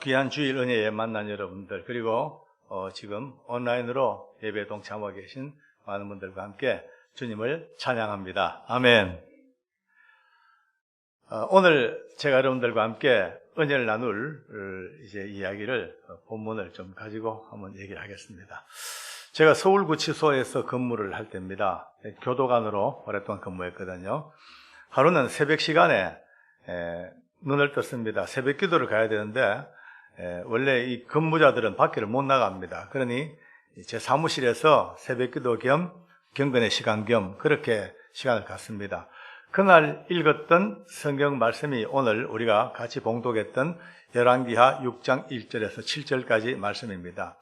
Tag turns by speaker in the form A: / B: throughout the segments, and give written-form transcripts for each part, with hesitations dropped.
A: 귀한 주일 은혜에 만난 여러분들, 그리고 지금 온라인으로 예배에 동참하고 계신 많은 분들과 함께 주님을 찬양합니다. 아멘. 오늘 제가 여러분들과 함께 은혜를 나눌 이야기를, 본문을 좀 가지고 한번 얘기를 하겠습니다. 제가 서울구치소에서 근무를 할 때입니다. 교도관으로 오랫동안 근무했거든요. 하루는 새벽 시간에 눈을 떴습니다. 새벽 기도를 가야 되는데 원래 이 근무자들은 밖에를 못 나갑니다. 그러니 제 사무실에서 새벽 기도 겸 경건의 시간 겸 그렇게 시간을 갖습니다. 그날 읽었던 성경 말씀이 오늘 우리가 같이 봉독했던 열왕기하 6장 1절에서 7절까지 말씀입니다.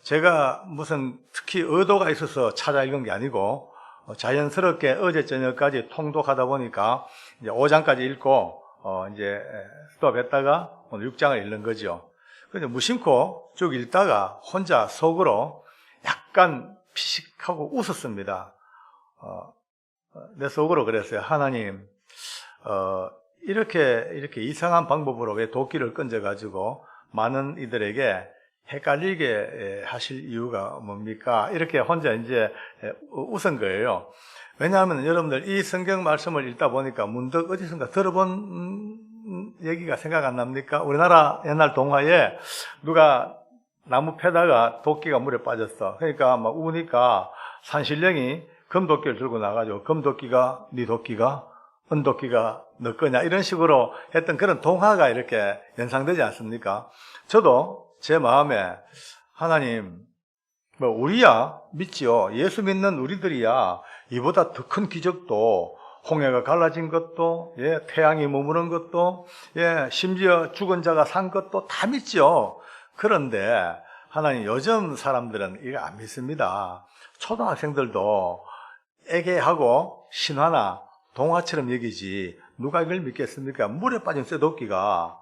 A: 제가 무슨 특히 의도가 있어서 찾아 읽은 게 아니고 자연스럽게 어제 저녁까지 통독하다 보니까 이제 5장까지 읽고 이제 스톱했다가 오늘 6장을 읽는 거죠. 근데 무심코 쭉 읽다가 혼자 속으로 약간 피식하고 웃었습니다. 내 속으로 그랬어요. 하나님, 이렇게 이상한 방법으로 왜 도끼를 건져가지고 많은 이들에게 헷갈리게 하실 이유가 뭡니까? 이렇게 혼자 이제 웃은 거예요. 왜냐하면 여러분들 이 성경 말씀을 읽다 보니까 문득 어디선가 들어본 얘기가 생각 안 납니까? 우리나라 옛날 동화에 누가 나무 패다가 도끼가 물에 빠졌어. 그러니까 막 우니까 산신령이 금도끼를 들고 나가지고 금도끼가 네 도끼가 은도끼가 너 거냐 이런 식으로 했던 그런 동화가 이렇게 연상되지 않습니까? 저도 제 마음에 하나님, 우리야 믿지요. 예수 믿는 우리들이야 이보다 더 큰 기적도, 홍해가 갈라진 것도, 태양이 머무는 것도, 심지어 죽은 자가 산 것도 다 믿지요. 그런데 하나님, 요즘 사람들은 이거 안 믿습니다. 초등학생들도 애개하고 신화나 동화처럼 여기지 누가 이걸 믿겠습니까? 물에 빠진 쇠도끼가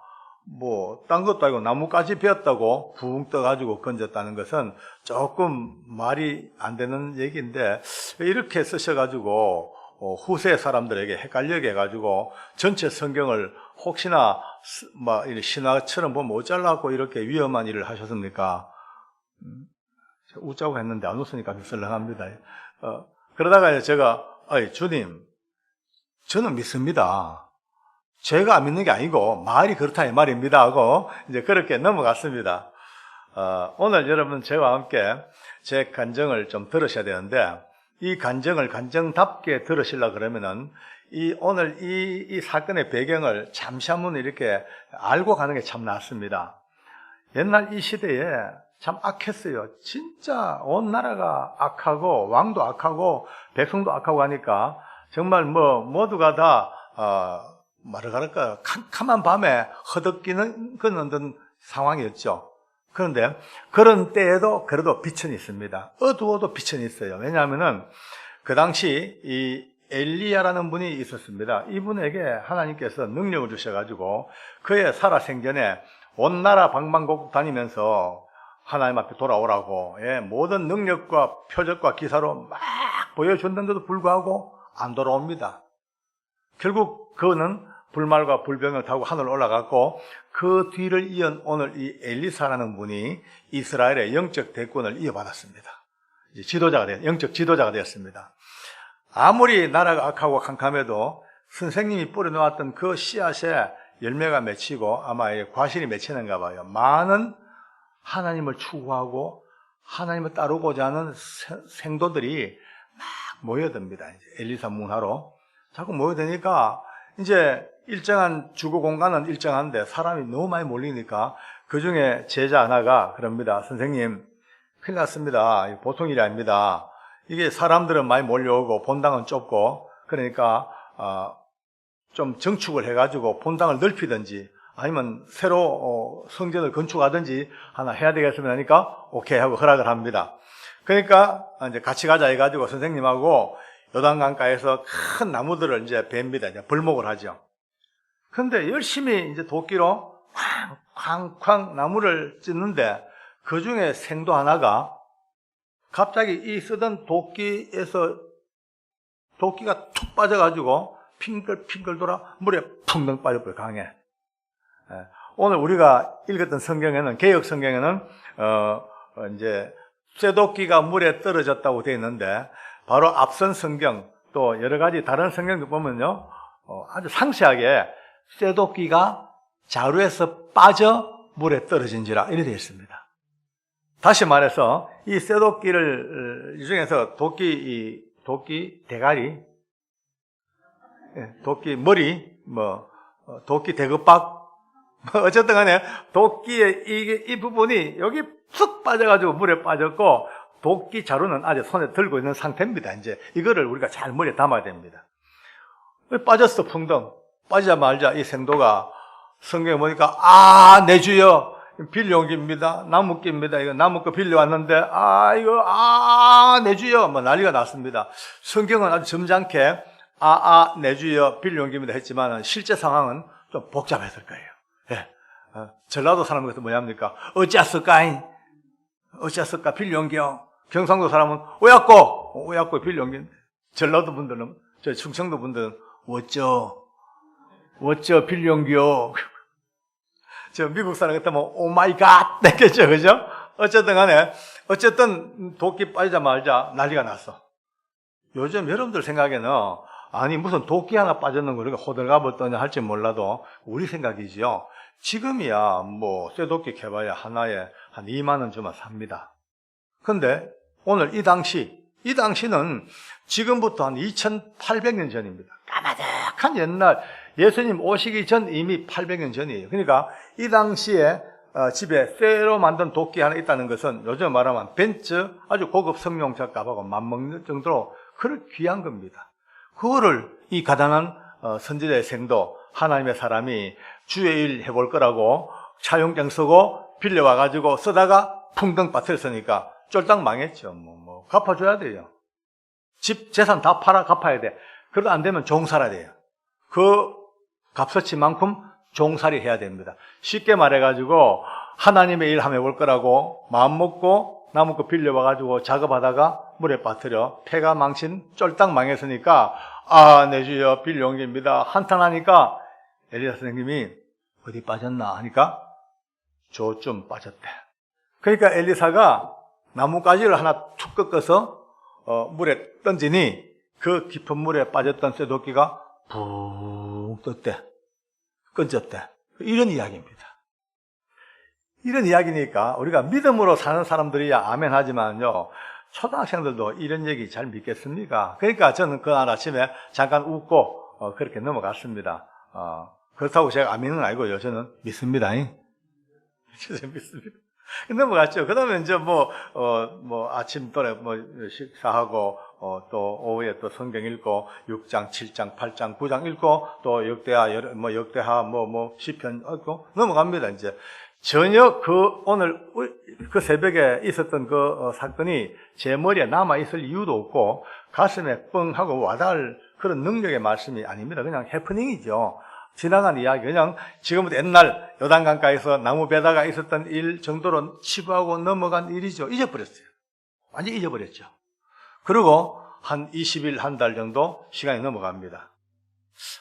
A: 딴 것도 아니고 나무까지 베었다고 붕 떠가지고 건졌다는 것은 조금 말이 안 되는 얘기인데, 이렇게 쓰셔가지고 후세 사람들에게 헷갈리게 해가지고 전체 성경을 혹시나 신화처럼 보면 어쩌려고 이렇게 위험한 일을 하셨습니까? 웃자고 했는데 안 웃으니까 썰렁합니다. 그러다가 제가 주님, 저는 믿습니다. 제가 안 믿는 게 아니고 말이 그렇다 이 말입니다 하고 이제 그렇게 넘어갔습니다. 오늘 여러분 저와 함께 제 간증을 좀 들으셔야 되는데, 이 간증을 간증답게 들으시려고 그러면은 오늘 이 사건의 배경을 잠시 한번 이렇게 알고 가는 게 참 낫습니다. 옛날 이 시대에 참 악했어요. 진짜 온 나라가 악하고 왕도 악하고 백성도 악하고 하니까 정말 모두가 다 말을 할까 캄캄한 밤에 허덕이는 그런 상황이었죠. 그런데 그런 때에도 그래도 빛은 있습니다. 어두워도 빛은 있어요. 왜냐하면은 그 당시 이 엘리야라는 분이 있었습니다. 이분에게 하나님께서 능력을 주셔가지고 그의 살아생전에 온 나라 방방곡곡 다니면서 하나님 앞에 돌아오라고 모든 능력과 표적과 기사로 막 보여줬는데도 불구하고 안 돌아옵니다. 결국 그는 불말과 불병을 타고 하늘로 올라갔고, 그 뒤를 이은 오늘 이 엘리사라는 분이 이스라엘의 영적 대권을 이어받았습니다. 이제 영적 지도자가 되었습니다. 아무리 나라가 악하고 캄캄해도 선생님이 뿌려놓았던 그 씨앗에 열매가 맺히고 아마 과실이 맺히는가 봐요. 많은 하나님을 추구하고 하나님을 따르고자 하는 생도들이 막 모여듭니다. 엘리사 문화로 자꾸 모여드니까 이제 일정한 주거 공간은 일정한데 사람이 너무 많이 몰리니까 그 중에 제자 하나가 그럽니다. 선생님, 큰일 났습니다. 보통 일이 아닙니다. 이게 사람들은 많이 몰려오고 본당은 좁고 그러니까 좀 정축을 해가지고 본당을 넓히든지 아니면 새로 성전을 건축하든지 하나 해야 되겠습니다 하니까 오케이 하고 허락을 합니다. 그러니까 이제 같이 가자 해가지고 선생님하고 요단강가에서 큰 나무들을 이제 뱀니다. 이제 벌목을 하죠. 그런데 열심히 이제 도끼로 쾅쾅 나무를 찢는데 그 중에 생도 하나가 갑자기 이 쓰던 도끼에서 도끼가 툭 빠져가지고 핑글핑글 돌아 물에 펑덩 빠져버려요. 강에. 오늘 우리가 읽었던 성경에는, 개역 성경에는, 이제, 쇠도끼가 물에 떨어졌다고 되어 있는데, 바로 앞선 성경, 또 여러 가지 다른 성경도 보면요, 아주 상세하게 쇠도끼가 자루에서 빠져 물에 떨어진지라 이렇게 되어 있습니다. 다시 말해서 이 쇠도끼를 이 중에서 도끼 대가리, 도끼 머리, 도끼 대급박, 어쨌든 간에 도끼의 이 부분이 여기 쑥 빠져가지고 물에 빠졌고, 도끼 자루는 아직 손에 들고 있는 상태입니다. 이제 이거를 우리가 잘 머리에 담아야 됩니다. 빠졌어, 풍덩. 빠지자마자 이 생도가 성경에 보니까, 내 주여, 빌려온 깁니다. 나무깁니다. 이거 나무 거 빌려왔는데, 내 주여, 난리가 났습니다. 성경은 아주 점잖게, 내 주여, 빌려온 깁니다 했지만, 실제 상황은 좀 복잡했을 거예요. 예. 전라도 사람 같은 뭐냐입니까? 어찌했을까? 빌려온겨. 경상도 사람은, 오약고, 빌려온겨. 전라도 분들은, 저 충청도 분들은, 어쩌, 빌려온겨. 저 미국 사람 같으면 오 마이 갓 됐겠죠, 그죠? 어쨌든 간에 도끼 빠지자마자 난리가 났어. 요즘 여러분들 생각에는 무슨 도끼 하나 빠졌는 거 그렇게 호들갑을 떠냐 할지 몰라도 우리 생각이지요. 지금이야 쇠도끼 캐봐야 하나에 한 2만 원 주면 삽니다. 근데 오늘 이 당시는 지금부터 한 2800년 전입니다. 까마득한 옛날, 예수님 오시기 전 이미 800년 전이에요. 그러니까 이 당시에 집에 쇠로 만든 도끼 하나 있다는 것은 요즘 말하면 벤츠, 아주 고급 성룡차 값하고 맞먹는 정도로 그럴 귀한 겁니다. 그거를 이 가난한 선지자의 생도, 하나님의 사람이 주의 일 해볼 거라고 차용증 쓰고 빌려와가지고 쓰다가 풍덩 빠뜨렸으니까 쫄딱 망했죠. 갚아줘야 돼요. 집 재산 다 팔아 갚아야 돼. 그러다 안 되면 종살아야 돼요. 그 값어치만큼 종살이 해야 됩니다. 쉽게 말해가지고 하나님의 일 한번 해볼 거라고 마음먹고 나무 거 빌려와가지고 작업하다가 물에 빠뜨려 폐가 망친 쫄딱 망했으니까 내 주여 빌려온 겁니다. 한탄하니까 엘리사 선생님이 어디 빠졌나 하니까 저쯤 빠졌대. 그러니까 엘리사가 나뭇가지를 하나 툭 꺾어서 물에 던지니 그 깊은 물에 빠졌던 쇠도끼가 푹 떴대. 꺼졌대. 이런 이야기입니다. 이런 이야기니까 우리가 믿음으로 사는 사람들이야 아멘 하지만요, 초등학생들도 이런 얘기 잘 믿겠습니까? 그러니까 저는 그날 아침에 잠깐 웃고 그렇게 넘어갔습니다. 그렇다고 제가 아멘은 아니고요, 저는 믿습니다. 저는 믿습니다. 넘어갔죠. 그 다음에 이제 아침 또래 식사하고, 또 오후에 또 성경 읽고, 6장, 7장, 8장, 9장 읽고, 또 역대하, 시편 읽고, 넘어갑니다, 이제. 전혀 오늘 그 새벽에 있었던 그 사건이 제 머리에 남아있을 이유도 없고, 가슴에 뻥 하고 와닿을 그런 능력의 말씀이 아닙니다. 그냥 해프닝이죠. 지나간 이야기, 그냥 지금부터 옛날 요단강가에서 나무 베다가 있었던 일 정도로 치부하고 넘어간 일이죠. 잊어버렸어요. 완전히 잊어버렸죠. 그리고 한 20일, 한 달 정도 시간이 넘어갑니다.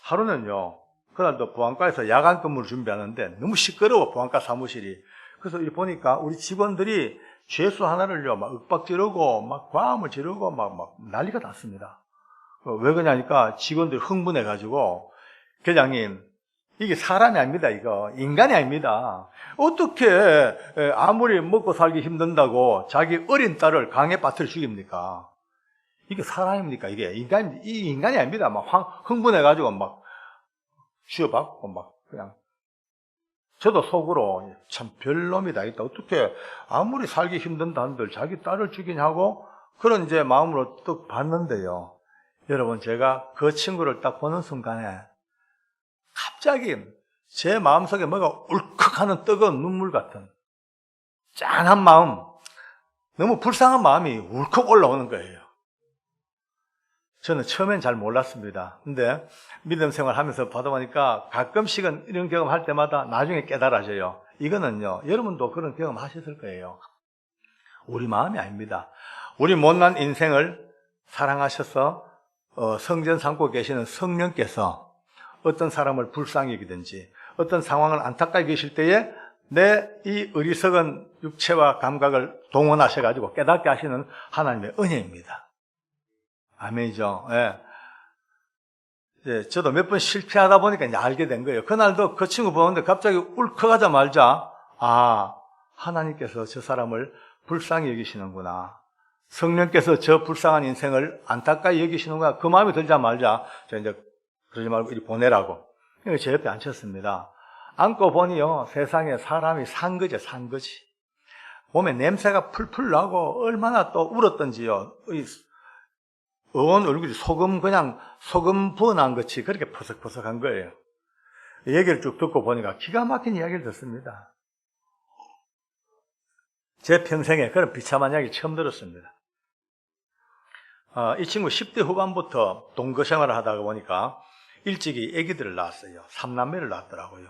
A: 하루는요, 그날도 보안과에서 야간 근무를 준비하는데 너무 시끄러워, 보안과 사무실이. 그래서 보니까 우리 직원들이 죄수 하나를요, 막 윽박 지르고, 막 과음을 지르고, 막 난리가 났습니다. 왜 그러냐니까 직원들이 흥분해가지고, 계장님, 이게 사람이 아닙니다, 이거. 인간이 아닙니다. 어떻게 아무리 먹고 살기 힘든다고 자기 어린 딸을 강에 빠뜨려 죽입니까? 이게 사람입니까? 이게 인간이 아닙니다. 막 흥분해가지고 막 쥐어박고 막 그냥. 저도 속으로 참 별놈이다. 어떻게 아무리 살기 힘든다 한들 자기 딸을 죽이냐고 그런 이제 마음으로 딱 봤는데요. 여러분, 제가 그 친구를 딱 보는 순간에 갑자기 제 마음속에 뭐가 울컥하는 뜨거운 눈물 같은 짠한 마음, 너무 불쌍한 마음이 울컥 올라오는 거예요. 저는 처음엔 잘 몰랐습니다. 근데 믿음 생활하면서 받아 보니까 가끔씩은 이런 경험할 때마다 나중에 깨달아져요. 이거는요, 여러분도 그런 경험 하셨을 거예요. 우리 마음이 아닙니다. 우리 못난 인생을 사랑하셔서 성전 삼고 계시는 성령께서 어떤 사람을 불쌍히 여기든지 어떤 상황을 안타깝게 계실 때에 내 이 어리석은 육체와 감각을 동원하셔가지고 깨닫게 하시는 하나님의 은혜입니다. 아멘이죠. 예. 예, 저도 몇 번 실패하다 보니까 이제 알게 된 거예요. 그날도 그 친구 보는데 갑자기 울컥하자마자, 아, 하나님께서 저 사람을 불쌍히 여기시는구나. 성령께서 저 불쌍한 인생을 안타까이 여기시는구나. 그 마음이 들자마자, 저 이제 그러지 말고 이리 보내라고. 제 옆에 앉혔습니다. 앉고 보니요, 세상에 사람이 산 거지. 몸에 냄새가 풀풀 나고, 얼마나 또 울었던지요. 온 얼굴이 소금 부어난 것이 그렇게 퍼석퍼석한 거예요. 얘기를 쭉 듣고 보니까 기가 막힌 이야기를 듣습니다. 제 평생에 그런 비참한 이야기 처음 들었습니다. 이 친구 10대 후반부터 동거 생활을 하다가 보니까 일찍이 아기들을 낳았어요. 3남매를 낳았더라고요.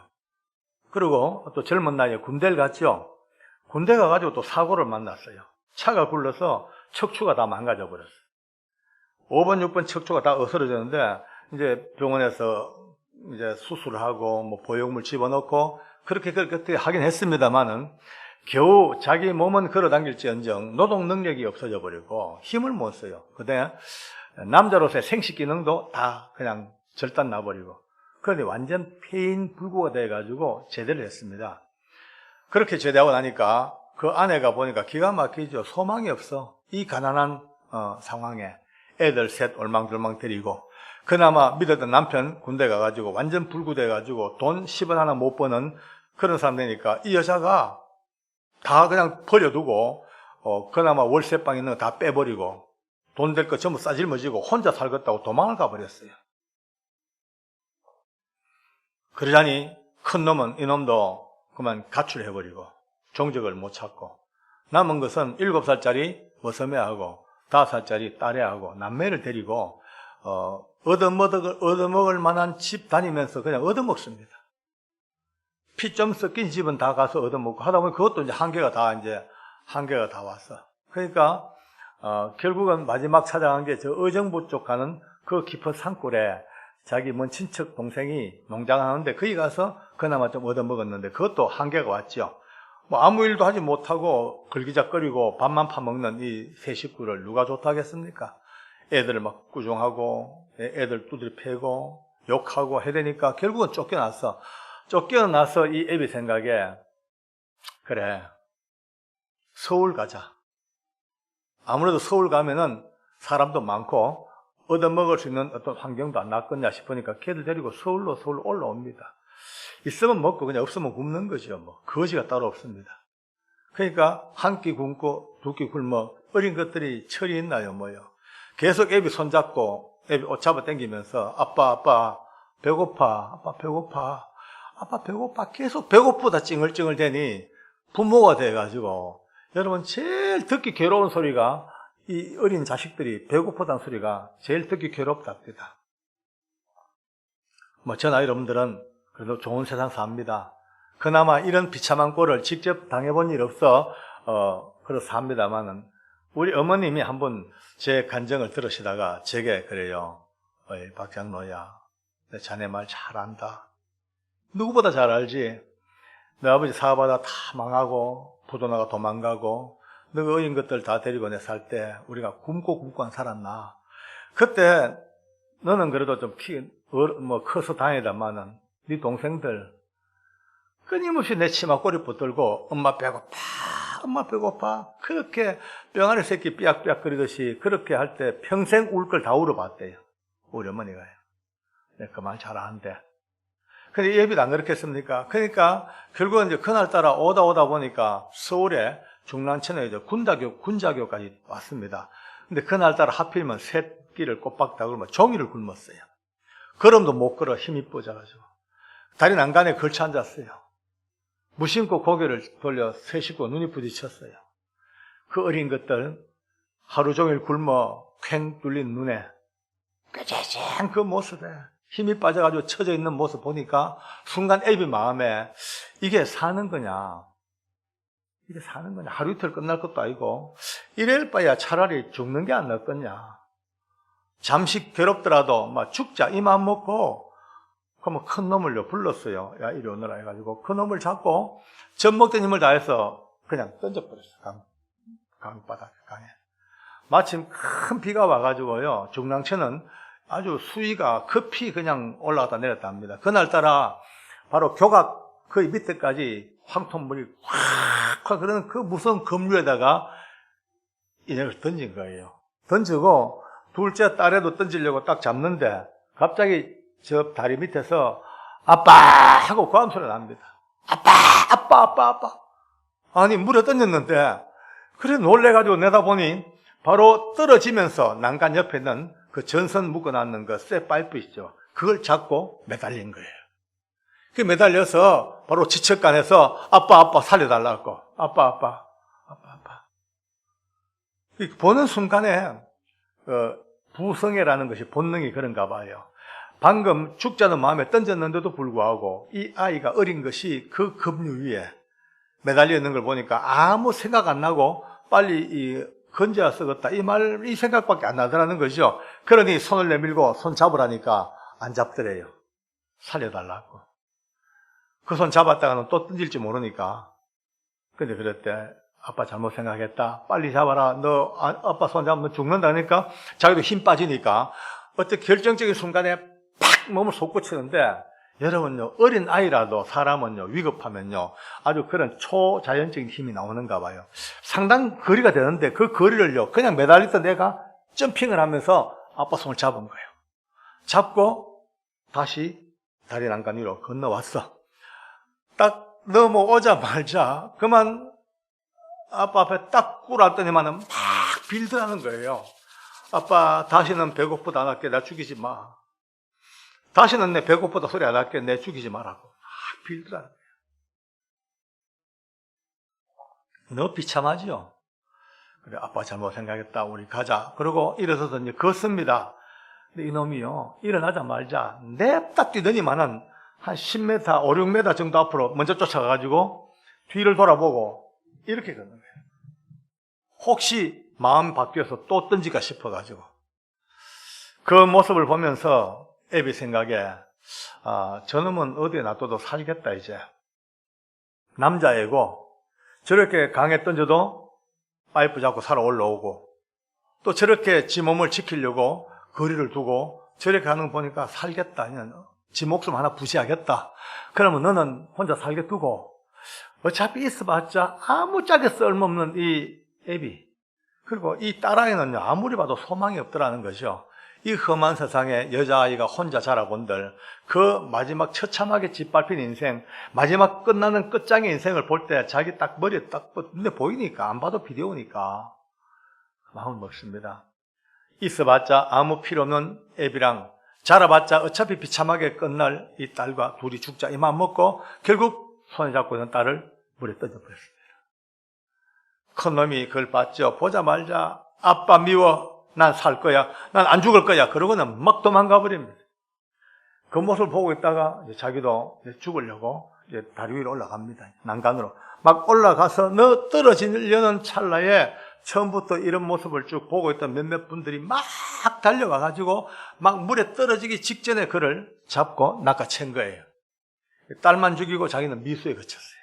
A: 그리고 또 젊은 나이에 군대를 갔죠. 군대 가가지고 또 사고를 만났어요. 차가 굴러서 척추가 다 망가져 버렸어요. 5번, 6번 척추가 다 어스러졌는데, 이제 병원에서 이제 수술을 하고, 뭐 보형물 집어넣고, 그렇게 하긴 했습니다만은, 겨우 자기 몸은 걸어 당길지언정 노동 능력이 없어져 버리고, 힘을 못 써요. 그때 남자로서의 생식 기능도 다 그냥 절단 나버리고, 그런데 완전 폐인 불구가 돼가지고 제대를 했습니다. 그렇게 제대하고 나니까 그 아내가 보니까 기가 막히죠. 소망이 없어. 이 가난한 상황에. 애들 셋 올망졸망 데리고 그나마 믿었던 남편 군대 가가지고 완전 불구돼가지고 돈 10원 하나 못 버는 그런 사람 되니까 이 여자가 다 그냥 버려두고 그나마 월세방 있는 거 다 빼버리고 돈 될 거 전부 싸질머지고 혼자 살겠다고 도망을 가버렸어요. 그러자니 큰 놈은 이놈도 그만 가출해버리고 종적을 못 찾고 남은 것은 7살짜리 머슴애하고 5살짜리 딸애하고 남매를 데리고 얻어먹을 만한 집 다니면서 그냥 얻어먹습니다. 피 좀 섞인 집은 다 가서 얻어먹고 하다 보니 그것도 이제 한계가 다 왔어. 그러니까 결국은 마지막 찾아간 게 저 의정부 쪽 가는 그 깊은 산골에 자기 먼 친척 동생이 농장하는데 거기 가서 그나마 좀 얻어먹었는데 그것도 한계가 왔죠. 뭐 아무 일도 하지 못하고 걸기작거리고 밥만 파먹는 이 세 식구를 누가 좋다 하겠습니까? 애들을 막 꾸중하고 애들 두드려 패고 욕하고 해야 되니까 결국은 쫓겨났어. 쫓겨나서 이 애비 생각에 그래 서울 가자. 아무래도 서울 가면은 사람도 많고 얻어먹을 수 있는 어떤 환경도 안 낫겠냐 싶으니까 걔들 데리고 서울로 올라옵니다. 있으면 먹고 그냥 없으면 굶는 거죠. 뭐 거지가 따로 없습니다. 그러니까 한 끼 굶고 두 끼 굶어 어린 것들이 철이 있나요 뭐요. 계속 애비 손잡고 애비 옷 잡아 당기면서 아빠 배고파 아빠 배고파 계속 배고프다 찡얼찡얼 대니 부모가 돼가지고 여러분 제일 듣기 괴로운 소리가 이 어린 자식들이 배고프다는 소리가 제일 듣기 괴롭답니다. 뭐 저 나이 여러분들은 그래도 좋은 세상 삽니다. 그나마 이런 비참한 꼴을 직접 당해본 일 없어 그래서 삽니다만은 우리 어머님이 한번 제 간증을 들으시다가 제게 그래요. 어이 박장로야 내 자네 말 잘한다. 누구보다 잘 알지. 내 아버지 사업하다 다 망하고 부도나가 도망가고 너가 어린 것들 다 데리고 내 살 때 우리가 굶고 안 살았나. 그때 너는 그래도 좀 커서 다니다마는 네 동생들 끊임없이 내 치마 꼬리 붙들고 엄마 배고파 그렇게 병아리 새끼 삐약삐약 거리듯이 그렇게 할 때 평생 울 걸 다 울어봤대요. 우리 어머니가요. 내가 그 말 잘하는데. 근데 예비도 안 그렇겠습니까? 그러니까 결국은 이제 그날따라 오다 보니까 서울에 중랑천에 이제 군자교까지 왔습니다. 근데 그날따라 하필이면 새끼를 꼬박다 굶어 종이를 굶었어요. 걸음도 못 걸어 힘이 빠져가지고 다리 난간에 걸쳐 앉았어요. 무심코 고개를 돌려 세 식구 눈이 부딪혔어요. 그 어린 것들 하루 종일 굶어 퀭 뚫린 눈에 꾀죄죄한 그 모습에 힘이 빠져가지고 처져 있는 모습 보니까 순간 애비 마음에 이게 사는 거냐 하루 이틀 끝날 것도 아니고 이럴 바야 차라리 죽는 게 안 낫겠냐. 잠시 괴롭더라도 막 죽자 이 마음 먹고 그러면 큰 놈을요 불렀어요. 야 이리 오너라 해가지고 그 놈을 잡고 젖먹던 힘을 다해서 그냥 던져버렸어요. 강바닥에, 강에. 마침 큰 비가 와가지고요 중랑천은 아주 수위가 급히 그냥 올라갔다 내렸다 합니다. 그날따라 바로 교각 거의 밑에까지 황토물이 확 그러는 그 무서운 급류에다가 인형을 던진 거예요. 던지고 둘째 딸에도 던지려고 딱 잡는데 갑자기 저 다리 밑에서 아빠 하고 고함 소리가 납니다. 아빠 아빠 아빠 아빠. 아니 물에 던졌는데 그래 놀래가지고 내다보니 바로 떨어지면서 난간 옆에 있는 그 전선 묶어놨는 그 쇠 파이프 있죠. 그걸 잡고 매달린 거예요. 그 매달려서 바로 지척간에서 아빠 아빠 살려달라고 아빠 아빠 아빠 아빠. 보는 순간에 부성애라는 것이 본능이 그런가 봐요. 방금 죽자는 마음에 던졌는데도 불구하고 이 아이가 어린 것이 그 급류 위에 매달려 있는 걸 보니까 아무 생각 안 나고 빨리 건져야 쓰겠다 이 생각밖에 안 나더라는 거죠. 그러니 손을 내밀고 손 잡으라니까 안 잡더래요. 살려달라고. 그 손 잡았다가는 또 던질지 모르니까. 근데 그랬대. 아빠 잘못 생각했다. 빨리 잡아라. 너 아빠 손 잡으면 죽는다니까. 자기도 힘 빠지니까. 어떤 결정적인 순간에 팍 몸을 솟구치는데 여러분요 어린 아이라도 사람은요 위급하면요 아주 그런 초자연적인 힘이 나오는가 봐요. 상당 거리가 되는데 그 거리를요 그냥 매달리던 내가 점핑을 하면서 아빠 손을 잡은 거예요. 잡고 다시 다리 난간 위로 건너왔어. 딱 넘어오자마자 그만 아빠 앞에 딱 꿇었더니만은 막 빌드라는 거예요. 아빠 다시는 배고프다 안 할게. 나 죽이지 마. 다시는 내 배고프다 소리 안 할게. 내 죽이지 말라고. 막 빌드라는 거예요. 너 비참하지요? 그래 아빠 잘못 생각했다. 우리 가자. 그러고 일어서서 이제 걷습니다. 근데 이놈이요 일어나자마자 냅다 뛰더니만은 한 10m, 5, 6m 정도 앞으로 먼저 쫓아가가지고 뒤를 돌아보고 이렇게 걷는 거예요. 혹시 마음 바뀌어서 또 던질까 싶어가지고 그 모습을 보면서 애비 생각에 저놈은 어디에 놔둬도 살겠다 이제. 남자애고 저렇게 강에 던져도 파이프 잡고 살아 올라오고 또 저렇게 지 몸을 지키려고 거리를 두고 저렇게 하는 거 보니까 살겠다. 지 목숨 하나 부시하겠다. 그러면 너는 혼자 살게 두고 어차피 있어봤자 아무짝에 쓸모없는 이 애비 그리고 이 딸아이는요 아무리 봐도 소망이 없더라는 것이요. 이 험한 세상에 여자아이가 혼자 자라본들 그 마지막 처참하게 짓밟힌 인생 마지막 끝나는 끝장의 인생을 볼 때 자기 딱 머리에 딱 눈에 보이니까 안 봐도 비디오니까 마음을 먹습니다. 있어봤자 아무 필요 없는 애비랑 자라봤자 어차피 비참하게 끝날 이 딸과 둘이 죽자 이 마음 먹고 결국 손에 잡고 있는 딸을 물에 던져버렸습니다. 큰 놈이 그걸 봤죠. 보자마자 아빠 미워. 난 살 거야. 난 안 죽을 거야. 그러고는 막 도망가 버립니다. 그 모습을 보고 있다가 이제 자기도 이제 죽으려고 이제 다리 위로 올라갑니다. 난간으로. 막 올라가서 너 떨어지려는 찰나에 처음부터 이런 모습을 쭉 보고 있던 몇몇 분들이 막 달려가가지고 막 물에 떨어지기 직전에 그를 잡고 낚아챈 거예요. 딸만 죽이고 자기는 미수에 그쳤어요.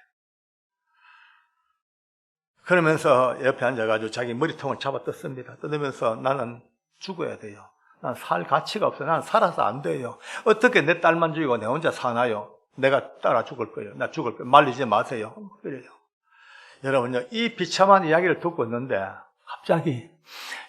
A: 그러면서 옆에 앉아가지고 자기 머리통을 잡아 뜯습니다. 뜯으면서 나는 죽어야 돼요. 난 살 가치가 없어요. 난 살아서 안 돼요. 어떻게 내 딸만 죽이고 내 혼자 사나요? 내가 따라 죽을 거예요. 나 죽을 거예요. 말리지 마세요. 그래요. 여러분요, 이 비참한 이야기를 듣고 있는데 갑자기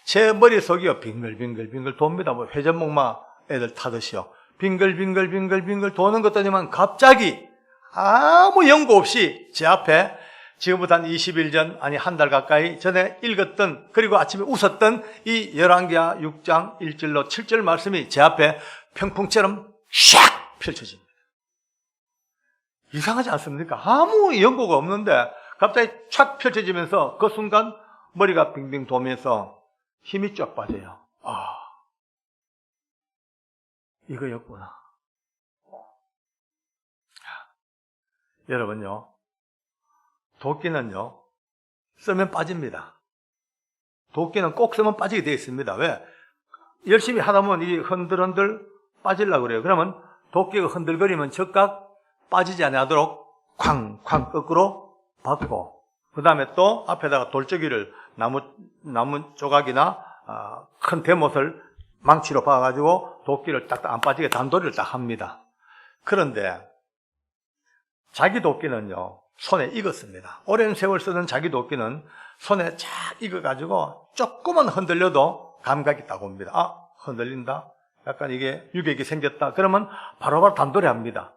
A: 제 머릿속이요 빙글빙글 돕니다. 뭐 회전목마 애들 타듯이요. 빙글빙글 도는 것더니만 갑자기 아무 연고 없이 제 앞에 지금부터 한 20일 전, 아니 한 달 가까이 전에 읽었던 그리고 아침에 웃었던 이 열왕기하 6장 1절로 7절 말씀이 제 앞에 평풍처럼 샥 펼쳐집니다. 이상하지 않습니까? 아무 연고가 없는데 갑자기 촥 펼쳐지면서 그 순간 머리가 빙빙 도면서 힘이 쫙 빠져요. 이거였구나. 여러분요, 도끼는요, 쓰면 빠집니다. 도끼는 꼭 쓰면 빠지게 되어 있습니다. 왜? 열심히 하다 보면 이 흔들흔들 빠지려고 그래요. 그러면 도끼가 흔들거리면 즉각 빠지지 않도록 쾅쾅 거꾸로 박고, 그 다음에 또 앞에다가 돌적이를 나무 조각이나 큰 대못을 망치로 박아가지고 도끼를 딱딱 안 빠지게 단도리를 딱 합니다. 그런데 자기 도끼는요, 손에 익었습니다. 오랜 세월 쓰는 자기 도끼는 손에 쫙 익어가지고 조금만 흔들려도 감각이 딱 옵니다. 아, 흔들린다? 약간 이게 유격이 생겼다. 그러면 바로바로 단도리 합니다.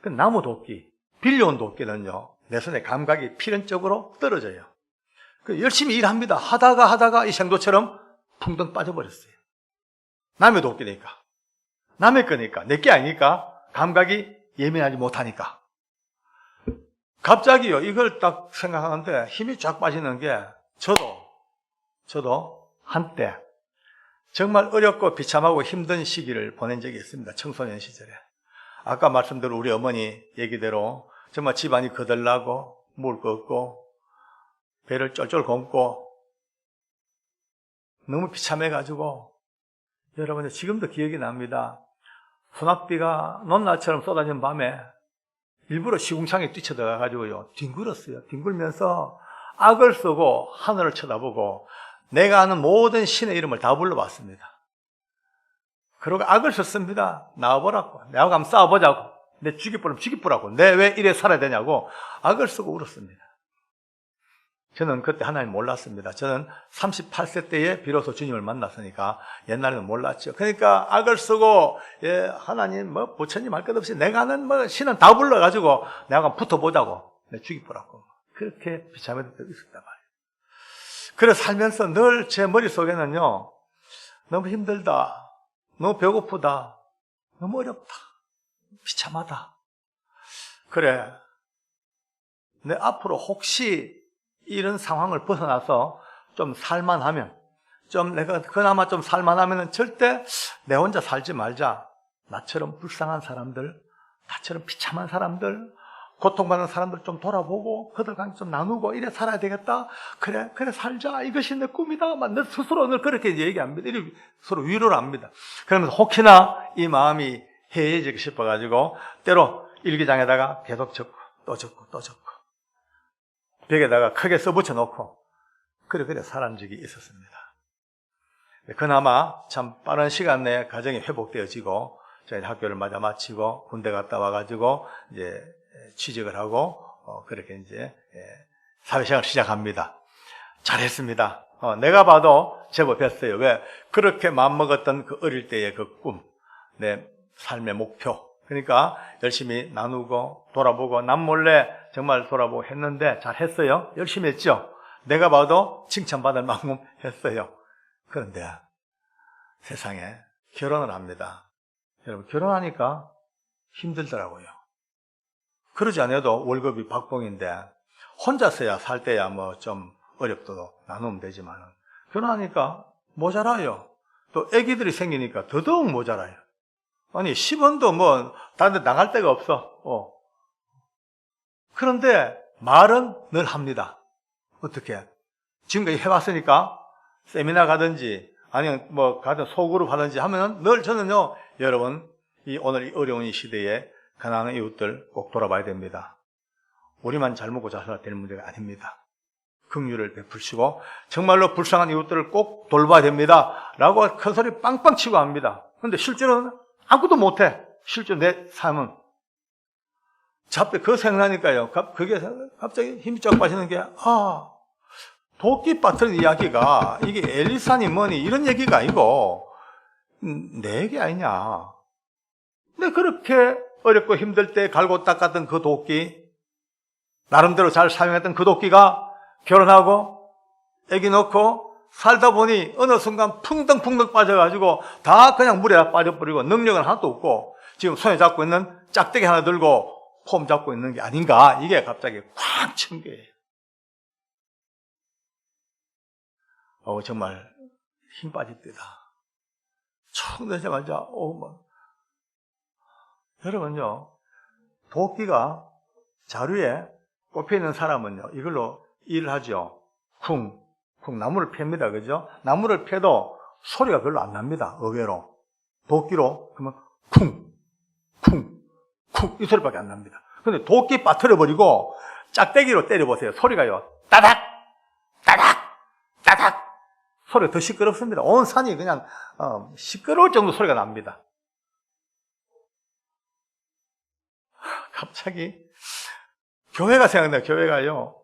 A: 그 나무 도끼, 빌려온 도끼는요, 내 손에 감각이 필연적으로 떨어져요. 열심히 일합니다. 하다가 이 생도처럼 풍덩 빠져버렸어요. 남의 도끼니까. 남의 거니까. 내게 아니니까. 감각이 예민하지 못하니까. 갑자기요, 이걸 딱 생각하는데 힘이 쫙 빠지는 게, 저도 한때 정말 어렵고 비참하고 힘든 시기를 보낸 적이 있습니다. 청소년 시절에. 아까 말씀드린 우리 어머니 얘기대로 정말 집안이 거들나고 물 거 없고 배를 쫄쫄 굶고 너무 비참해가지고, 여러분 지금도 기억이 납니다. 소낙비가 논날처럼 쏟아진 밤에 일부러 시궁창에 뛰쳐들어가가지고요, 뒹굴었어요. 뒹굴면서 악을 쓰고 하늘을 쳐다보고 내가 아는 모든 신의 이름을 다 불러봤습니다. 그러고 악을 썼습니다. 나와보라고. 내하고 한번 싸워보자고. 내 죽이보라고. 내 왜 이래 살아야 되냐고 악을 쓰고 울었습니다. 저는 그때 하나님 몰랐습니다. 저는 38세 때에 비로소 주님을 만났으니까 옛날에는 몰랐죠. 그러니까 악을 쓰고, 하나님, 부처님 할 것 없이 내가 아는 신은 다 불러가지고 내가 한번 붙어보자고. 내 죽이보라고. 그렇게 비참했던 적이 있었단 말이에요. 그래서 살면서 늘 제 머릿속에는요, 너무 힘들다, 너무 배고프다, 너무 어렵다, 비참하다. 그래, 내 앞으로 혹시 이런 상황을 벗어나서 좀 살만하면, 내가 그나마 좀 살만하면 절대 내 혼자 살지 말자. 나처럼 불쌍한 사람들, 나처럼 비참한 사람들, 고통받는 사람들 좀 돌아보고 그들 관계 좀 나누고 이래 살아야 되겠다. 그래 살자. 이것이 내 꿈이다. 내 스스로 늘 그렇게 얘기합니다. 서로 위로를 합니다. 그러면서 혹시나 이 마음이 해이해지고 싶어가지고 때로 일기장에다가 계속 적고 또 적고 또 적고 벽에다가 크게 써붙여 놓고 그래 살아온 적이 있었습니다. 그나마 참 빠른 시간 내에 가정이 회복되어지고 저희 학교를 마치고 군대 갔다 와가지고 이제 취직을 하고 그렇게 이제 사회생활을 시작합니다. 잘했습니다. 내가 봐도 제법 했어요. 왜? 그렇게 마음먹었던 그 어릴 때의 그 꿈, 내 삶의 목표, 그러니까 열심히 나누고 돌아보고 남몰래 정말 돌아보고 했는데 잘했어요. 열심히 했죠. 내가 봐도 칭찬받을 만큼 했어요. 그런데 세상에 결혼을 합니다. 여러분, 결혼하니까 힘들더라고요. 그러지 않아도 월급이 박봉인데 혼자서야 살 때야 좀 어렵도 나누면 되지만 결혼하니까 모자라요. 또 아기들이 생기니까 더더욱 모자라요. 아니 10원도 다른 데 나갈 데가 없어. 그런데 말은 늘 합니다. 어떻게? 지금까지 해왔으니까 세미나 가든지 아니면 가든 소그룹 하든지 하면은 늘 저는요, 여러분, 오늘 이 어려운 이 시대에 가난한 이웃들 꼭 돌아봐야 됩니다. 우리만 잘 먹고 잘 살아야 되는 문제가 아닙니다. 긍휼을 베푸시고 정말로 불쌍한 이웃들을 꼭 돌봐야 됩니다. 라고 큰 소리 빵빵 치고 합니다. 그런데 실제로는 아무것도 못해. 실제 내 삶은. 잡대 그거 생각나니까요. 그게 갑자기 힘이 쫙 빠지는 게, 도끼 빠뜨린 이야기가 이게 엘리사니 뭐니 이런 얘기가 아니고 내 얘기 아니냐. 근데 그렇게 어렵고 힘들 때 갈고 닦았던 그 도끼, 나름대로 잘 사용했던 그 도끼가 결혼하고 애기 낳고 살다 보니 어느 순간 풍덩풍덩 빠져가지고 다 그냥 물에 빠져버리고 능력은 하나도 없고 지금 손에 잡고 있는 짝대기 하나 들고 폼 잡고 있는 게 아닌가. 이게 갑자기 꽉 친 거예요. 정말 힘 빠질 때다. 총 내자마자 여러분요, 도끼가 자루에 꼽혀있는 사람은요, 이걸로 일을 하죠. 쿵 나무를 팹니다. 그죠? 나무를 패도 소리가 별로 안 납니다. 의외로. 도끼로 그러면 쿵 쿡 이 소리밖에 안 납니다. 근데 도끼 빠뜨려버리고 짝대기로 때려보세요. 소리가요. 따닥! 따닥! 따닥! 소리가 더 시끄럽습니다. 온 산이 그냥 시끄러울 정도 소리가 납니다. 갑자기 교회가 생각나요. 교회가요.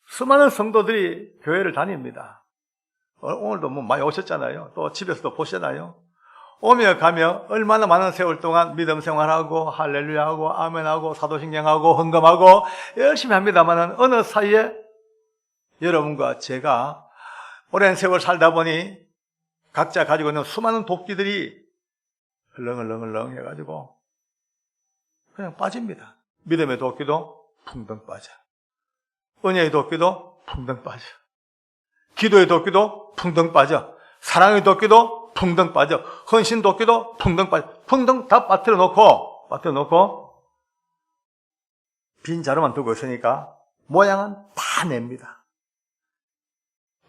A: 수많은 성도들이 교회를 다닙니다. 오늘도 뭐 많이 오셨잖아요. 또 집에서도 보셨나요? 오며 가며 얼마나 많은 세월 동안 믿음 생활하고 할렐루야하고 아멘하고 사도신경하고 헌금하고 열심히 합니다만 어느 사이에 여러분과 제가 오랜 세월 살다 보니 각자 가지고 있는 수많은 도끼들이 흘렁흘렁흘렁 해가지고 그냥 빠집니다. 믿음의 도끼도 풍덩 빠져. 은혜의 도끼도 풍덩 빠져. 기도의 도끼도 풍덩 빠져. 사랑의 도끼도 풍덩 빠져. 헌신 도끼도 풍덩 빠져. 풍덩 다 빠뜨려 놓고 빈 자루만 두고 있으니까 모양은 다 냅니다.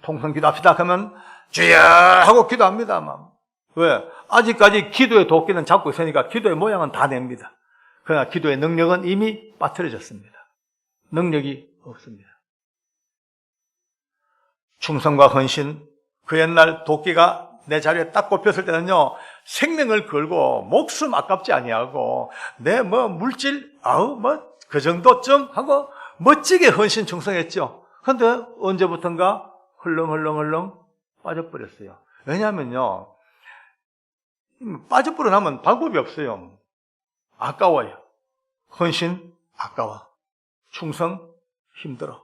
A: 통성 기도합시다 하면 주여 하고 기도합니다. 왜? 아직까지 기도의 도끼는 잡고 있으니까 기도의 모양은 다 냅니다. 그러나 기도의 능력은 이미 빠뜨려졌습니다. 능력이 없습니다. 충성과 헌신, 그 옛날 도끼가 내 자리에 딱 꼽혔을 때는요, 생명을 걸고 목숨 아깝지 아니하고 내 물질 그 정도쯤 하고 멋지게 헌신 충성했죠. 그런데 언제부턴가 흘렁흘렁흘렁 빠져버렸어요. 왜냐하면요, 빠져버려 나면 방법이 없어요. 아까워요. 헌신 아까워. 충성 힘들어.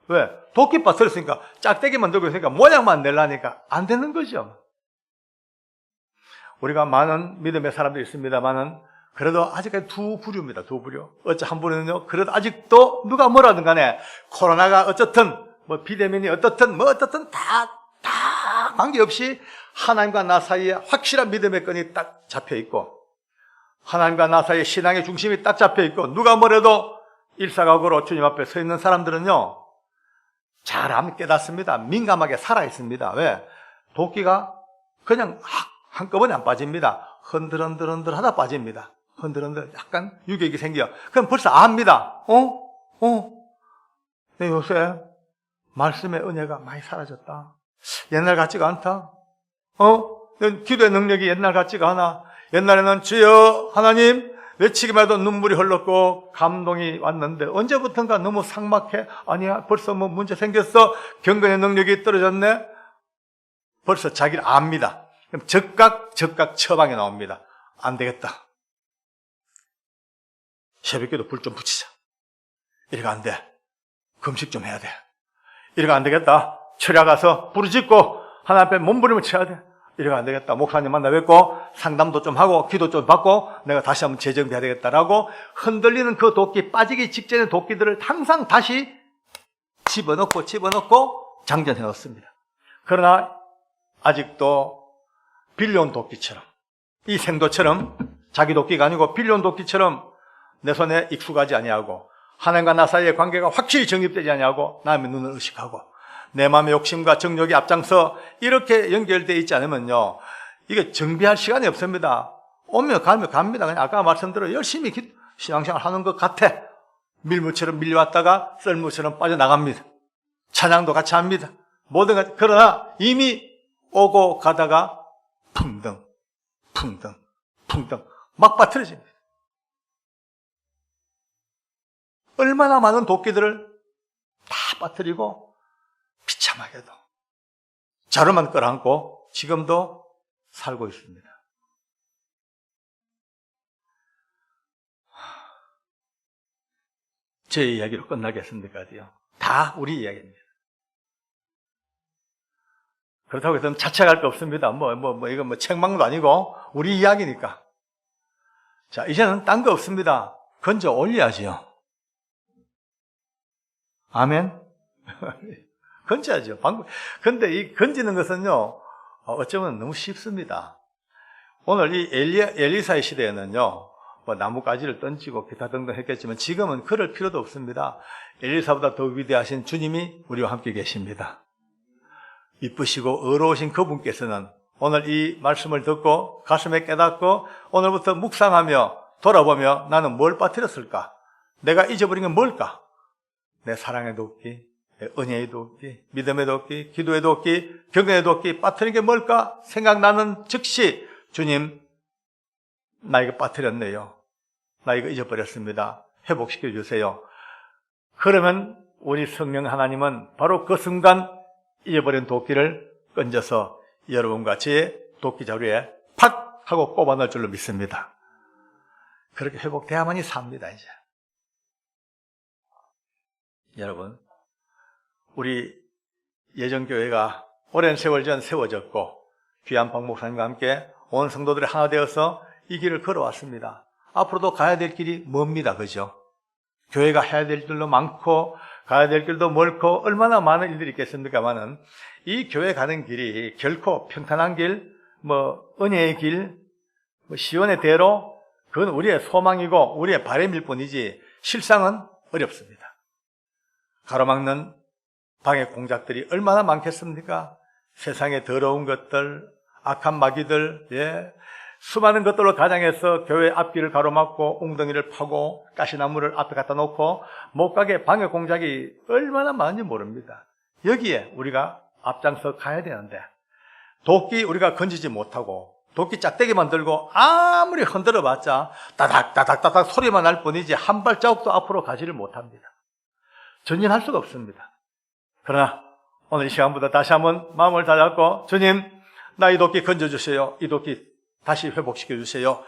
A: 왜? 도끼 빠뜨렸으니까 짝대기만 들고 있으니까 모양만 내려니까 안 되는 거죠. 우리가 많은 믿음의 사람들이 있습니다만은 그래도 아직까지 두 부류입니다. 두 부류. 한 부류는요, 그래도 아직도 누가 뭐라든 간에 코로나가 어쨌든 비대면이 어떻든 다 관계없이 하나님과 나 사이에 확실한 믿음의 끈이 딱 잡혀 있고 하나님과 나 사이에 신앙의 중심이 딱 잡혀 있고 누가 뭐래도 일사각오로 주님 앞에 서 있는 사람들은요, 잘 깨닫습니다. 민감하게 살아 있습니다. 왜? 도끼가 그냥 한꺼번에 안 빠집니다. 흔들흔들 하다 빠집니다. 흔들흔들 약간 유격이 생겨. 그럼 벌써 압니다. 네, 요새 말씀의 은혜가 많이 사라졌다. 옛날 같지가 않다. 기도의 능력이 옛날 같지가 않아. 옛날에는 주여 하나님 외치기만 해도 눈물이 흘렀고 감동이 왔는데 언제부턴가 너무 삭막해. 아니야, 벌써 문제 생겼어. 경건의 능력이 떨어졌네. 벌써 자기를 압니다. 그럼 즉각 처방이 나옵니다. 안 되겠다. 새벽에도 불 좀 붙이자. 이래가 안 돼. 금식 좀 해야 돼. 이래가 안 되겠다. 철야 가서 부르짖고 하나님 앞에 몸부림을 쳐야 돼. 이래가 안 되겠다. 목사님 만나 뵙고 상담도 좀 하고 기도 좀 받고 내가 다시 한번 재정비해야 되겠다라고 흔들리는 그 도끼, 빠지기 직전의 도끼들을 항상 다시 집어넣고 장전해 놓습니다. 그러나 아직도 빌려온 도끼처럼, 이 생도처럼, 자기 도끼가 아니고 빌려온 도끼처럼 내 손에 익숙하지 아니하고 하나님과 나 사이의 관계가 확실히 정립되지 아니하고 남의 눈을 의식하고 내 마음의 욕심과 정욕이 앞장서 이렇게 연결되어 있지 않으면요, 이게 정비할 시간이 없습니다. 오면 가면 갑니다. 그냥 아까 말씀대로 열심히 신앙생활 하는 것 같아. 밀물처럼 밀려왔다가 썰물처럼 빠져나갑니다. 찬양도 같이 합니다. 모든 것. 그러나 이미 오고 가다가 풍덩 막 빠뜨려집니다. 얼마나 많은 도끼들을 다 빠뜨리고 비참하게도 자루만 끌어안고 지금도 살고 있습니다. 제 이야기로 끝나겠습니까요? 다 우리 이야기입니다. 그렇다고 해서 자책할 거 없습니다. 이건 책망도 아니고 우리 이야기니까. 자, 이제는 딴 거 없습니다. 건져 올려야지요. 아멘. 건져야죠. 근데 이 건지는 것은요, 어쩌면 너무 쉽습니다. 오늘 이 엘리사의 시대에는요, 나뭇가지를 던지고 기타 등등 했겠지만 지금은 그럴 필요도 없습니다. 엘리사보다 더 위대하신 주님이 우리와 함께 계십니다. 이쁘시고 의로우신 그분께서는 오늘 이 말씀을 듣고 가슴에 깨닫고 오늘부터 묵상하며 돌아보며 나는 뭘 빠뜨렸을까? 내가 잊어버린 건 뭘까? 내 사랑의 도끼, 내 은혜의 도끼, 믿음의 도끼, 기도의 도끼, 경건의 도끼 빠뜨린 게 뭘까? 생각나는 즉시 주님, 나 이거 빠뜨렸네요. 나 이거 잊어버렸습니다. 회복시켜 주세요. 그러면 우리 성령 하나님은 바로 그 순간 잊어버린 도끼를 건져서 여러분과 제 도끼 자루에 팍 하고 꼽아 넣을 줄로 믿습니다. 그렇게 회복돼야만이 삽니다, 이제. 여러분, 우리 예정교회가 오랜 세월 전 세워졌고 귀한 박 목사님과 함께 온 성도들이 하나 되어서 이 길을 걸어왔습니다. 앞으로도 가야 될 길이 멉니다. 그죠? 교회가 해야 될 일도 많고 가야 될 길도 멀고 얼마나 많은 일들이 있겠습니까만은 이 교회 가는 길이 결코 평탄한 길, 은혜의 길, 시온의 대로 그건 우리의 소망이고 우리의 바람일 뿐이지 실상은 어렵습니다. 가로막는 방해 공작들이 얼마나 많겠습니까? 세상의 더러운 것들, 악한 마귀들, 수많은 것들로 가장해서 교회 앞길을 가로막고 웅덩이를 파고 가시나무를 앞에 갖다 놓고 못 가게 방해 공작이 얼마나 많은지 모릅니다. 여기에 우리가 앞장서 가야 되는데 도끼 우리가 건지지 못하고 도끼 짝대기만 들고 아무리 흔들어 봤자 따닥따닥따닥 소리만 날 뿐이지 한 발자국도 앞으로 가지를 못합니다. 전진할 수가 없습니다. 그러나 오늘 이 시간부터 다시 한번 마음을 다잡고 주님, 나 이 도끼 건져주세요. 이 도끼 다시 회복시켜주세요.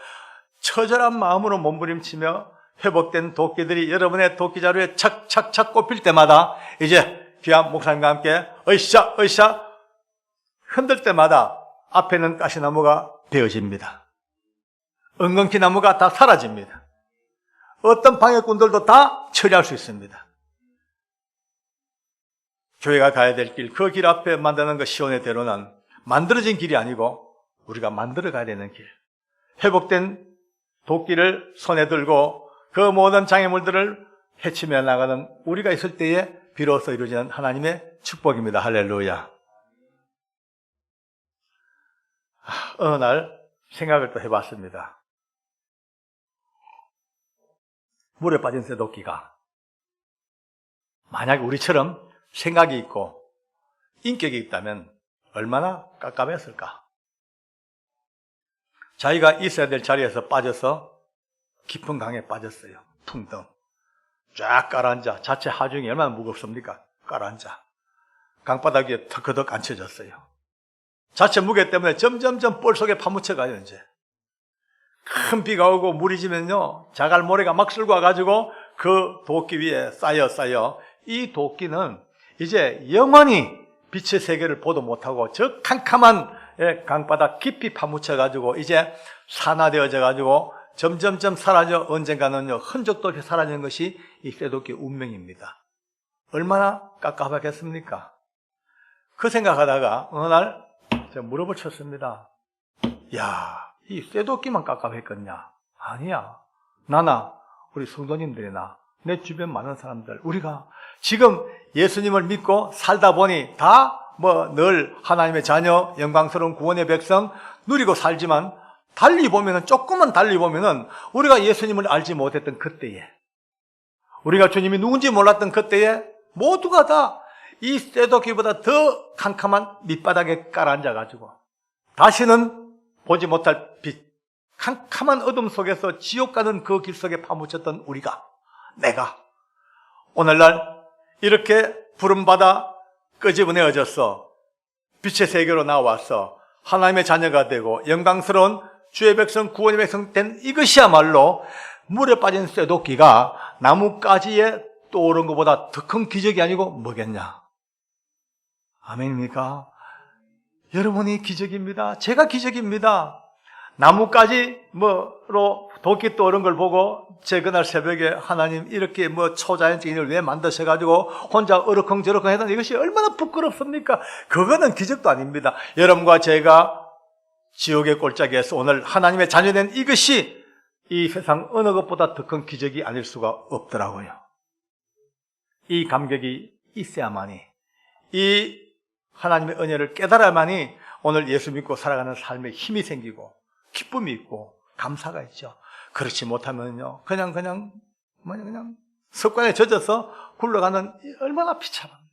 A: 처절한 마음으로 몸부림치며 회복된 도끼들이 여러분의 도끼 자루에 착착착 꼽힐 때마다 이제 귀한 목사님과 함께 으쌰 으쌰 흔들 때마다 앞에 있는 가시나무가 베어집니다. 은근히 나무가 다 사라집니다. 어떤 방해꾼들도 다 처리할 수 있습니다. 교회가 가야 될 길, 그 길 앞에 만드는 그 시온의 대로는 만들어진 길이 아니고 우리가 만들어 가야 되는 길. 회복된 도끼를 손에 들고 그 모든 장애물들을 헤치며 나가는 우리가 있을 때에 비로소 이루어지는 하나님의 축복입니다. 할렐루야. 어느 날 생각을 또 해봤습니다. 물에 빠진 쇠도끼가 만약 우리처럼 생각이 있고 인격이 있다면 얼마나 깝깝했을까? 자기가 있어야 될 자리에서 빠져서 깊은 강에 빠졌어요. 퉁덩. 쫙 깔아앉아. 자체 하중이 얼마나 무겁습니까? 깔아앉아. 강바닥 위에 턱커덕 앉혀졌어요. 자체 무게 때문에 점점점 볼 속에 파묻혀가요, 이제. 큰 비가 오고 물이 지면요, 자갈모래가 막 쓸고 와가지고 그 도끼 위에 쌓여. 이 도끼는 이제 영원히 빛의 세계를 보도 못하고 저 캄캄한 강바닥 깊이 파묻혀가지고 이제 산화되어져가지고 점점점 사라져 언젠가는요 흔적도 없이 사라지는 것이 이 쇠도끼의 운명입니다. 얼마나 깝깝하겠습니까? 그 생각하다가 어느 날 제가 무릎을 쳤습니다. 야, 이 쇠도끼만 깝깝했겠냐? 아니야. 나나 우리 성도님들이나 내 주변 많은 사람들, 우리가 지금 예수님을 믿고 살다 보니 다 늘 하나님의 자녀, 영광스러운 구원의 백성 누리고 살지만 조금만 달리 보면은 우리가 예수님을 알지 못했던 그때에, 우리가 주님이 누군지 몰랐던 그때에 모두가 다 이 쇠도끼보다 더 캄캄한 밑바닥에 깔아앉아가지고 다시는 보지 못할 빛, 캄캄한 어둠 속에서 지옥 가는 그 길 속에 파묻혔던 우리가, 내가 오늘날 이렇게 부름받아 끄집어내어져서 빛의 세계로 나와서 하나님의 자녀가 되고 영광스러운 주의 백성, 구원의 백성 된 이것이야말로 물에 빠진 쇠도끼가 나뭇가지에 떠오른 것보다 더 큰 기적이 아니고 뭐겠냐? 아멘입니까? 여러분이 기적입니다. 제가 기적입니다. 나뭇가지로 도끼 떠오른 걸 보고 제 그날 새벽에 하나님 이렇게 초자연적인 일을 왜 만드셔가지고 혼자 어르컹저르컹 했던 이것이 얼마나 부끄럽습니까? 그거는 기적도 아닙니다. 여러분과 제가 지옥의 골짜기에서 오늘 하나님의 자녀된 이것이 이 세상 어느 것보다 더 큰 기적이 아닐 수가 없더라고요. 이 감격이 있어야만이, 이 하나님의 은혜를 깨달아야만이 오늘 예수 믿고 살아가는 삶에 힘이 생기고 기쁨이 있고 감사가 있죠. 그렇지 못하면요, 그냥 습관에 젖어서 굴러가는 얼마나 비참합니까?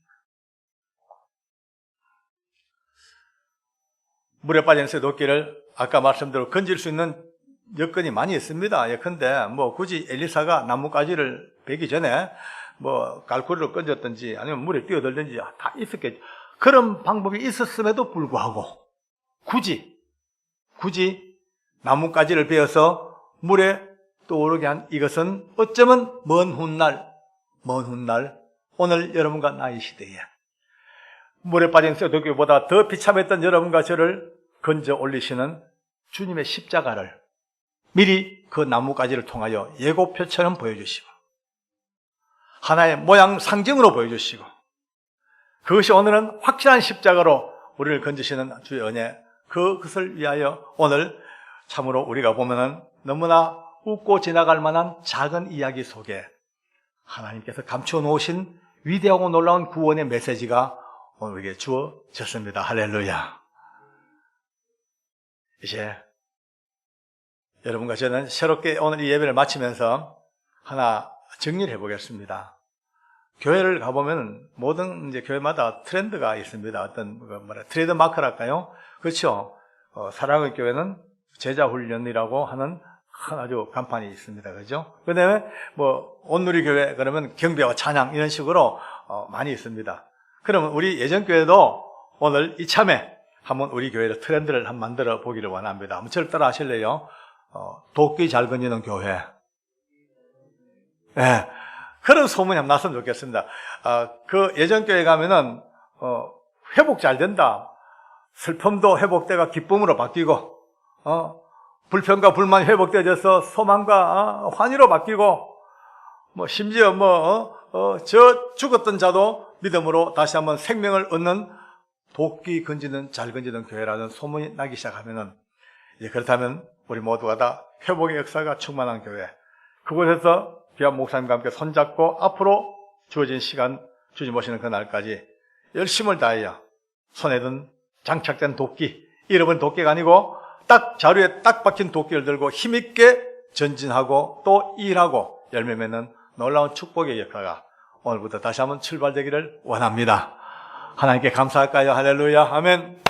A: 물에 빠진 새 도끼를 아까 말씀대로 건질 수 있는 여건이 많이 있습니다. 예컨대 뭐 굳이 엘리사가 나뭇가지를 베기 전에 뭐 갈고리로 건졌든지 아니면 물에 뛰어들든지 다 있었겠죠. 그런 방법이 있었음에도 불구하고 굳이 나뭇가지를 베어서 물에 떠오르게 한 이것은 어쩌면 먼 훗날 오늘 여러분과 나의 시대에 물에 빠진 쇠도끼보다 더 비참했던 여러분과 저를 건져 올리시는 주님의 십자가를 미리 그 나뭇가지를 통하여 예고표처럼 보여주시고 하나의 모양 상징으로 보여주시고 그것이 오늘은 확실한 십자가로 우리를 건지시는 주의 은혜, 그것을 위하여 오늘 참으로 우리가 보면은 너무나 웃고 지나갈 만한 작은 이야기 속에 하나님께서 감추어 놓으신 위대하고 놀라운 구원의 메시지가 오늘에게 주어졌습니다. 할렐루야. 이제 여러분과 저는 새롭게 오늘 이 예배를 마치면서 하나 정리를 해보겠습니다. 교회를 가보면 모든 이제 교회마다 트렌드가 있습니다. 어떤 트레이드 마크랄까요? 그렇죠. 사랑의 교회는 제자 훈련이라고 하는 아주 간판이 있습니다. 그죠? 그 다음에 온누리 교회 그러면 경배와 찬양 이런 식으로 많이 있습니다. 그러면 우리 예전교회도 오늘 이참에 한번 우리 교회의 트렌드를 한번 만들어 보기를 원합니다. 한번 저를 따라 하실래요? 도끼 잘 건지는 교회. 네. 그런 소문이 한번 났으면 좋겠습니다. 그 예전교회 가면은, 회복 잘 된다. 슬픔도 회복되가 기쁨으로 바뀌고, 불평과 불만이 회복되어져서 소망과 환희로 바뀌고, 심지어 저 죽었던 자도 믿음으로 다시 한번 생명을 얻는 도끼 건지는 잘 건지는 교회라는 소문이 나기 시작하면은, 이제 그렇다면 우리 모두가 다 회복의 역사가 충만한 교회, 그곳에서 귀한 목사님과 함께 손잡고 앞으로 주어진 시간, 주님 오시는 그날까지 열심을 다하여 손에 든 장착된 도끼, 잃어버린 도끼가 아니고 딱 자루에 딱 박힌 도끼를 들고 힘있게 전진하고 또 일하고 열매 맺는 놀라운 축복의 역사가 오늘부터 다시 한번 출발되기를 원합니다. 하나님께 감사할까요? 할렐루야, 아멘.